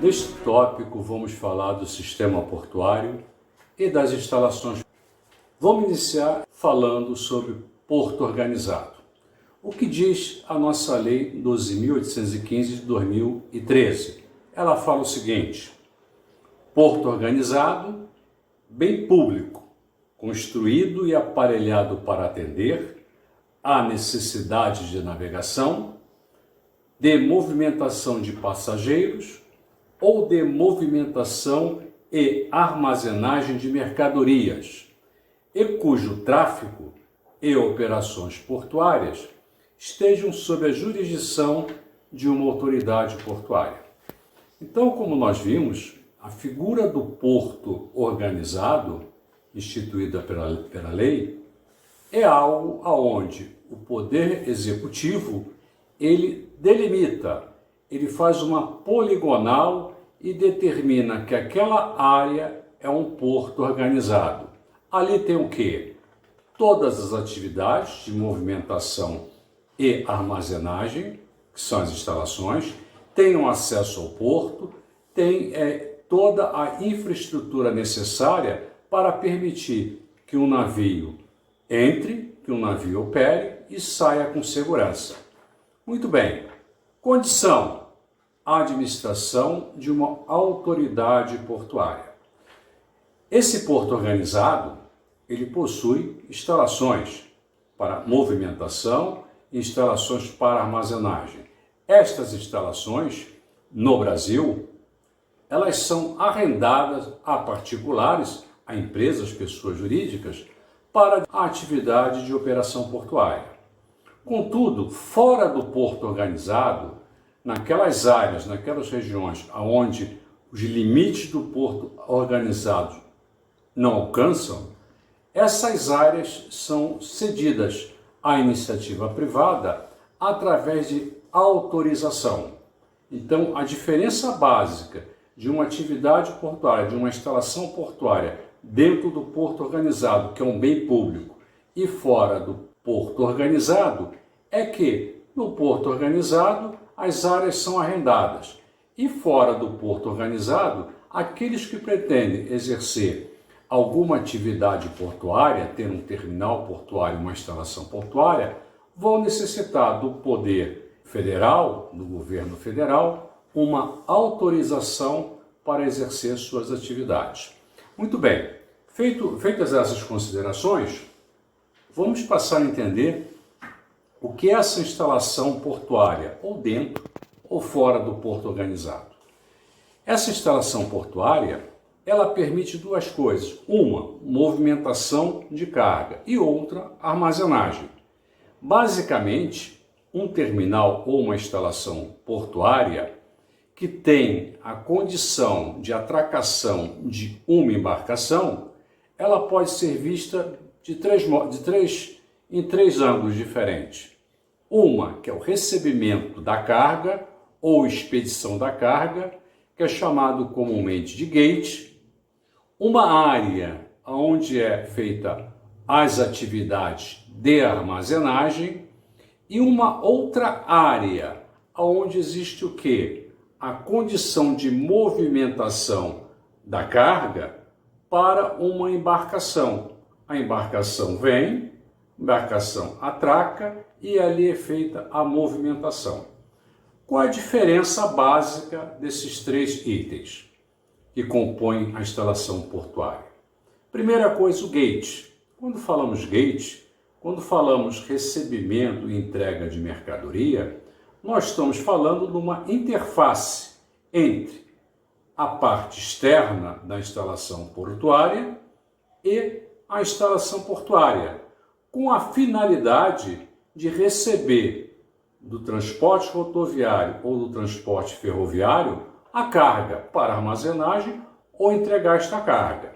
Neste tópico, vamos falar do sistema portuário e das instalações. Vamos iniciar falando sobre porto organizado. O que diz a nossa Lei 12.815 de 2013? Ela fala o seguinte: porto organizado, bem público, construído e aparelhado para atender à necessidade de navegação, de movimentação de passageiros ou de movimentação e armazenagem de mercadorias, e cujo tráfego e operações portuárias estejam sob a jurisdição de uma autoridade portuária. Então, como nós vimos, a figura do porto organizado, instituída pela lei, é algo aonde o poder executivo ele delimita, ele faz uma poligonal e determina que aquela área é um porto organizado. Ali tem o quê? Todas as atividades de movimentação e armazenagem, que são as instalações, tem um acesso ao porto, tem toda a infraestrutura necessária para permitir que um navio entre, que um navio opere e saia com segurança. Muito bem. Condição: a administração de uma autoridade portuária. Esse porto organizado, ele possui instalações para movimentação e instalações para armazenagem. Estas instalações, no Brasil, elas são arrendadas a particulares, a empresas, pessoas jurídicas, para a atividade de operação portuária. Contudo, fora do porto organizado, naquelas áreas, naquelas regiões onde os limites do porto organizado não alcançam, essas áreas são cedidas à iniciativa privada através de autorização. Então, a diferença básica de uma atividade portuária, de uma instalação portuária dentro do porto organizado, que é um bem público, e fora do porto organizado, é que no porto organizado as áreas são arrendadas e fora do porto organizado, aqueles que pretendem exercer alguma atividade portuária, ter um terminal portuário, uma instalação portuária, vão necessitar do poder federal, do governo federal, uma autorização para exercer suas atividades. Muito bem, feitas essas considerações, vamos passar a entender o que é essa instalação portuária, ou dentro ou fora do porto organizado. Essa instalação portuária, ela permite duas coisas: uma, movimentação de carga, e outra, armazenagem. Basicamente, um terminal ou uma instalação portuária que tem a condição de atracação de uma embarcação, ela pode ser vista em três ângulos diferentes. Uma, que é o recebimento da carga ou expedição da carga, que é chamado comumente de gate. Uma área onde é feita as atividades de armazenagem e uma outra área onde existe o quê? A condição de movimentação da carga para uma embarcação. A embarcação vem, a embarcação atraca e ali é feita a movimentação. Qual é a diferença básica desses três itens que compõem a instalação portuária? Primeira coisa, o gate. Quando falamos gate, quando falamos recebimento e entrega de mercadoria, nós estamos falando de uma interface entre a parte externa da instalação portuária e a instalação portuária, com a finalidade de receber do transporte rodoviário ou do transporte ferroviário a carga para armazenagem ou entregar esta carga.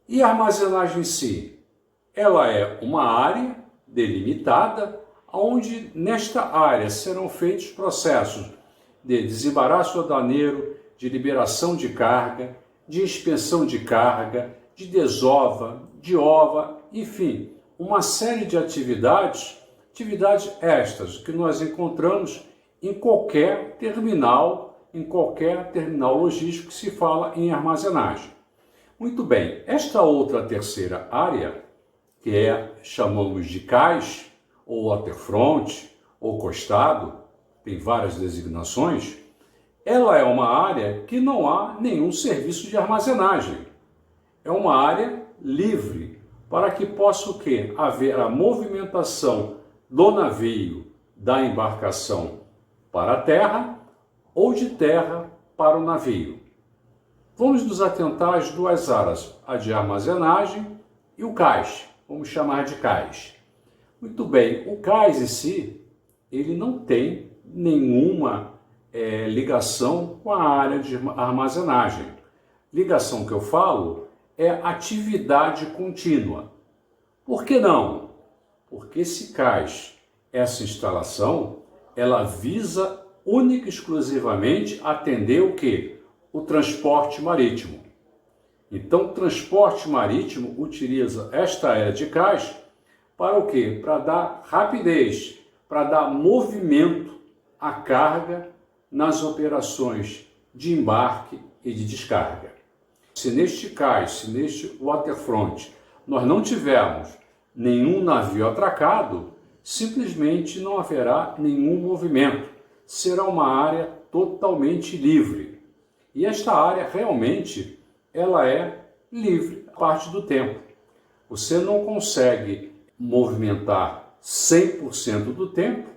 E a armazenagem em si, ela é uma área delimitada, onde nesta área serão feitos processos de desembaraço aduaneiro, de liberação de carga, de inspeção de carga, de desova, de ova, enfim, uma série de atividades estas que nós encontramos em qualquer terminal em qualquer terminal logístico que se fala em armazenagem. Muito bem, esta outra terceira área, que chamamos de cais, ou waterfront, ou costado, tem várias designações, ela é uma área que não há nenhum serviço de armazenagem. É uma área livre, para que possa o quê? Haver a movimentação do navio, da embarcação para a terra, ou de terra para o navio. Vamos nos atentar às duas áreas, a de armazenagem e o cais, vamos chamar de cais. Muito bem, o cais em si, ele não tem nenhuma ligação com a área de armazenagem. Ligação que eu falo é atividade contínua. Por que não? Porque esse cais, essa instalação, ela visa única e exclusivamente atender o quê? O transporte marítimo. Então, o transporte marítimo utiliza esta área de cais para o quê? Para dar rapidez, para dar movimento à carga nas operações de embarque e de descarga. Se neste cais, se neste waterfront, nós não tivermos nenhum navio atracado, simplesmente não haverá nenhum movimento. Será uma área totalmente livre. E esta área realmente ela é livre parte do tempo. Você não consegue movimentar 100% do tempo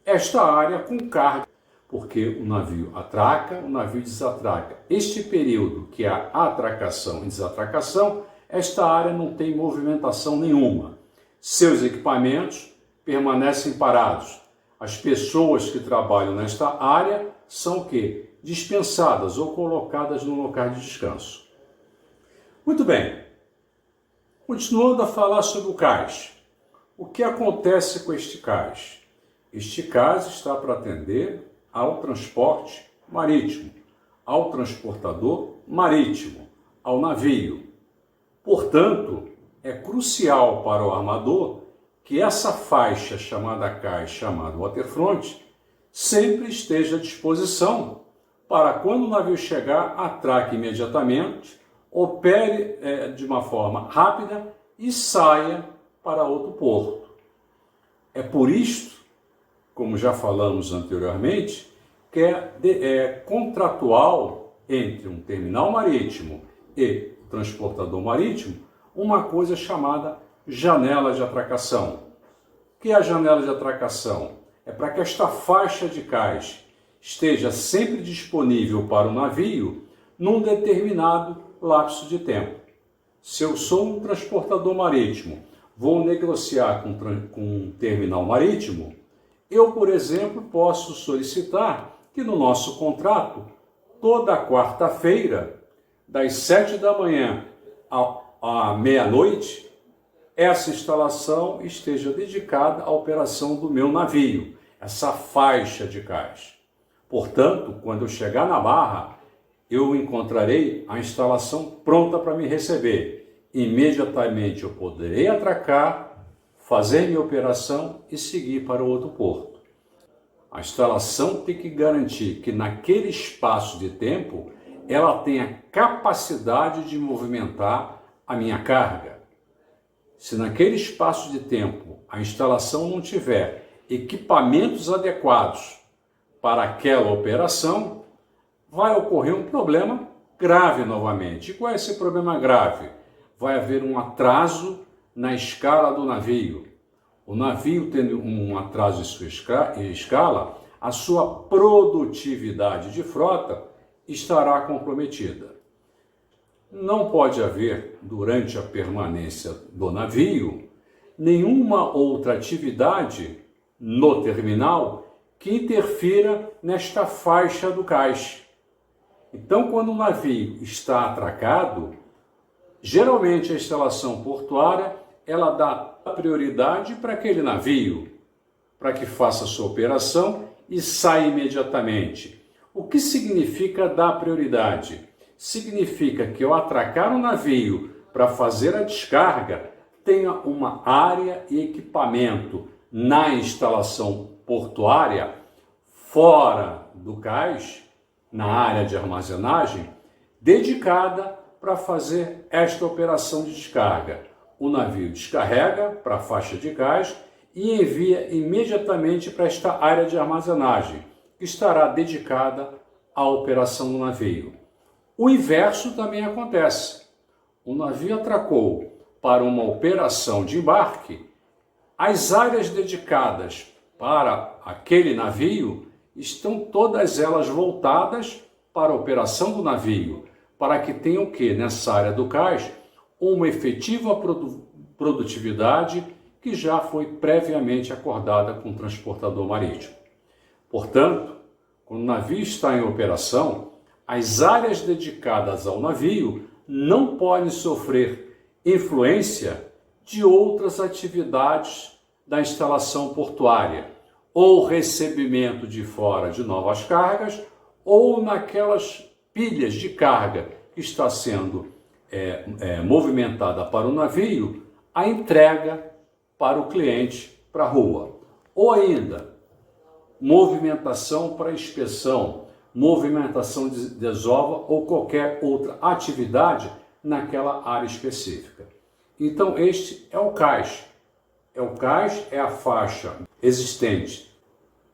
esta área com carga, porque o navio atraca, o navio desatraca. Este período que há atracação e desatracação, esta área não tem movimentação nenhuma. Seus equipamentos permanecem parados. As pessoas que trabalham nesta área são o quê? Dispensadas ou colocadas no local de descanso. Muito bem. Continuando a falar sobre o cais. O que acontece com este cais? Este cais está para atender ao transporte marítimo, ao transportador marítimo, ao navio. Portanto, é crucial para o armador que essa faixa chamada cais, chamada waterfront, sempre esteja à disposição para quando o navio chegar, atraque imediatamente, opere de uma forma rápida e saia para outro porto. É por isto, como já falamos anteriormente, que é contratual entre um terminal marítimo e o transportador marítimo uma coisa chamada janela de atracação. O que é a janela de atracação? É para que esta faixa de cais esteja sempre disponível para o navio num determinado lapso de tempo. Se eu sou um transportador marítimo, vou negociar com um terminal marítimo, eu, por exemplo, posso solicitar que no nosso contrato, toda quarta-feira, das 7 da manhã à meia-noite, essa instalação esteja dedicada à operação do meu navio, essa faixa de cais. Portanto, quando eu chegar na barra, eu encontrarei a instalação pronta para me receber. Imediatamente eu poderei atracar, fazer minha operação e seguir para o outro porto. A instalação tem que garantir que naquele espaço de tempo ela tenha capacidade de movimentar a minha carga. Se naquele espaço de tempo a instalação não tiver equipamentos adequados para aquela operação, vai ocorrer um problema grave novamente. E qual é esse problema grave? Vai haver um atraso na escala do navio. O navio tendo um atraso em sua escala, a sua produtividade de frota estará comprometida. Não pode haver, durante a permanência do navio, nenhuma outra atividade no terminal que interfira nesta faixa do cais. Então, quando o navio está atracado, geralmente a instalação portuária ela dá prioridade para aquele navio, para que faça a sua operação e saia imediatamente. O que significa dar prioridade? Significa que ao atracar o navio para fazer a descarga, tenha uma área e equipamento na instalação portuária, fora do cais, na área de armazenagem dedicada para fazer esta operação de descarga. O navio descarrega para a faixa de cais e envia imediatamente para esta área de armazenagem, que estará dedicada à operação do navio. O inverso também acontece. O navio atracou para uma operação de embarque, as áreas dedicadas para aquele navio estão todas elas voltadas para a operação do navio, para que tenha o que nessa área do cais? Uma efetiva produtividade que já foi previamente acordada com o transportador marítimo. Portanto, quando o navio está em operação, as áreas dedicadas ao navio não podem sofrer influência de outras atividades da instalação portuária, ou recebimento de fora de novas cargas, ou naquelas pilhas de carga que está sendo movimentada para o navio, a entrega para o cliente, para a rua. Ou ainda, movimentação para inspeção, movimentação de desova ou qualquer outra atividade naquela área específica. Então, este é o cais. O cais é a faixa existente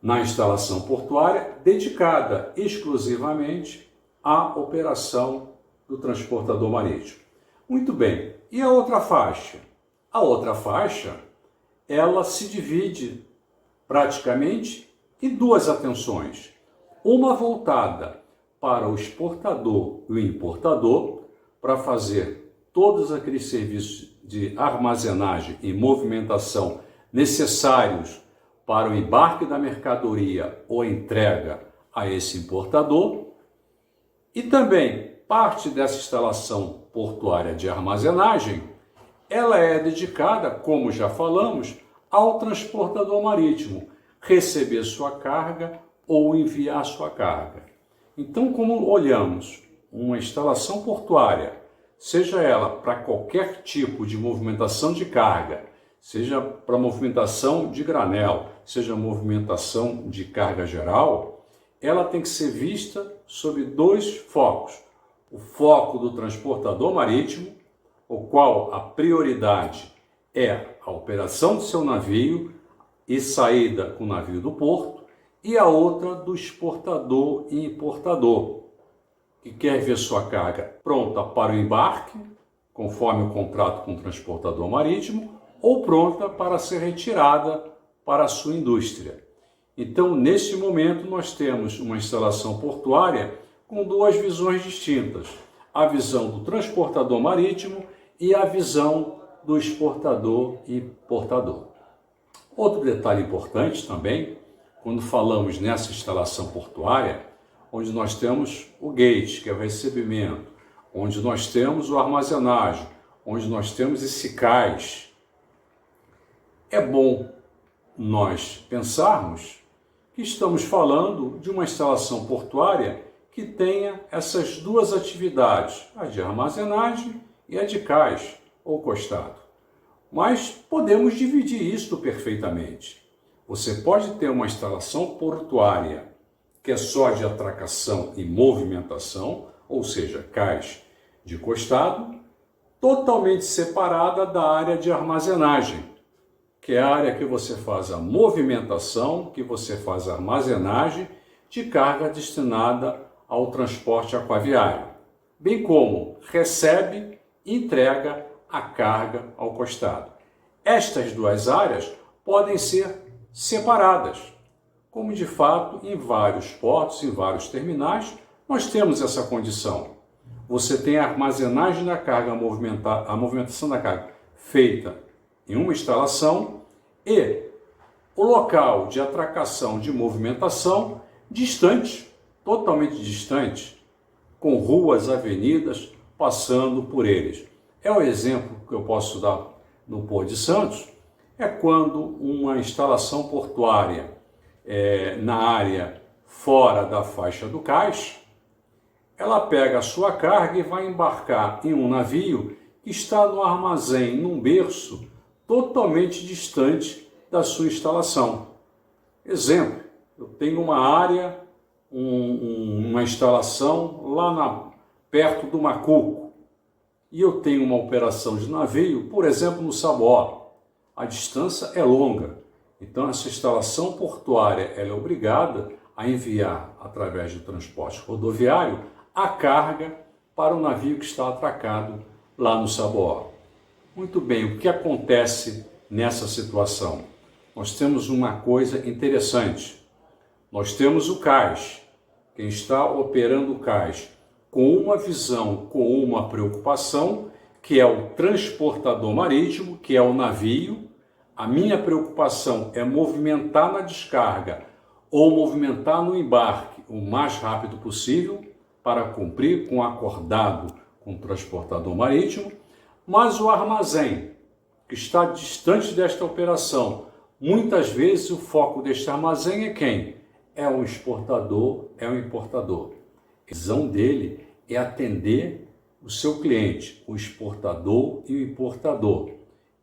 na instalação portuária dedicada exclusivamente à operação do transportador marítimo. Muito bem, e a outra faixa? A outra faixa, ela se divide praticamente em duas atenções. Uma voltada para o exportador e o importador, para fazer todos aqueles serviços de armazenagem e movimentação necessários para o embarque da mercadoria ou entrega a esse importador. E também parte dessa instalação portuária de armazenagem, ela é dedicada, como já falamos, ao transportador marítimo receber sua carga ou enviar sua carga. Então, como olhamos uma instalação portuária, seja ela para qualquer tipo de movimentação de carga, seja para movimentação de granel, seja movimentação de carga geral, ela tem que ser vista sob dois focos. O foco do transportador marítimo, o qual a prioridade é a operação do seu navio e saída com o navio do porto, e a outra do exportador e importador, que quer ver sua carga pronta para o embarque, conforme o contrato com o transportador marítimo, ou pronta para ser retirada para a sua indústria. Então, neste momento, nós temos uma instalação portuária com duas visões distintas: a visão do transportador marítimo e a visão do exportador e importador. Outro detalhe importante também, quando falamos nessa instalação portuária, onde nós temos o gate, que é o recebimento, onde nós temos o armazenagem, onde nós temos esse cais, é bom nós pensarmos que estamos falando de uma instalação portuária que tenha essas duas atividades, a de armazenagem e a de cais ou costado. Mas podemos dividir isto perfeitamente. Você pode ter uma instalação portuária que é só de atracação e movimentação, ou seja, cais de costado, totalmente separada da área de armazenagem, que é a área que você faz a movimentação, que você faz a armazenagem de carga destinada ao transporte aquaviário, bem como recebe e entrega a carga ao costado. Estas duas áreas podem ser separadas, como de fato em vários portos, em vários terminais, nós temos essa condição. Você tem a armazenagem da carga, a movimentação da carga feita em uma instalação e o local de atracação de movimentação distante, totalmente distante, com ruas, avenidas, passando por eles. É o exemplo que eu posso dar no Porto de Santos, é quando uma instalação portuária na área fora da faixa do cais, ela pega a sua carga e vai embarcar em um navio que está no armazém, num berço totalmente distante da sua instalação. Exemplo, eu tenho uma área uma instalação lá perto do Macuco e eu tenho uma operação de navio, por exemplo, no Sabó, a distância é longa. Então, essa instalação portuária ela é obrigada a enviar, através do transporte rodoviário, a carga para o navio que está atracado lá no Sabó. Muito bem, o que acontece nessa situação? Nós temos uma coisa interessante. Nós temos o cais, quem está operando o cais, com uma visão, com uma preocupação, que é o transportador marítimo, que é o navio. A minha preocupação é movimentar na descarga ou movimentar no embarque o mais rápido possível para cumprir com o acordado com o transportador marítimo, mas o armazém, que está distante desta operação, muitas vezes o foco deste armazém é quem? É o exportador, é o importador. A visão dele é atender o seu cliente, o exportador e o importador.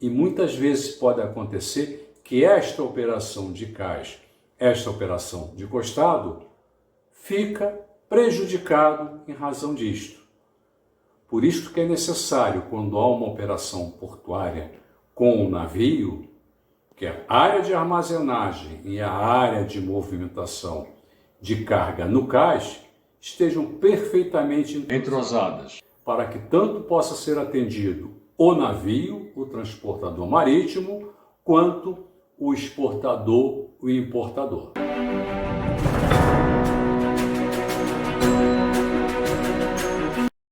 E muitas vezes pode acontecer que esta operação de cais, esta operação de costado, fica prejudicado em razão disto. Por isso que é necessário, quando há uma operação portuária com o navio, que a área de armazenagem e a área de movimentação de carga no cais estejam perfeitamente entrosadas, para que tanto possa ser atendido o navio, o transportador marítimo, quanto o exportador, o importador.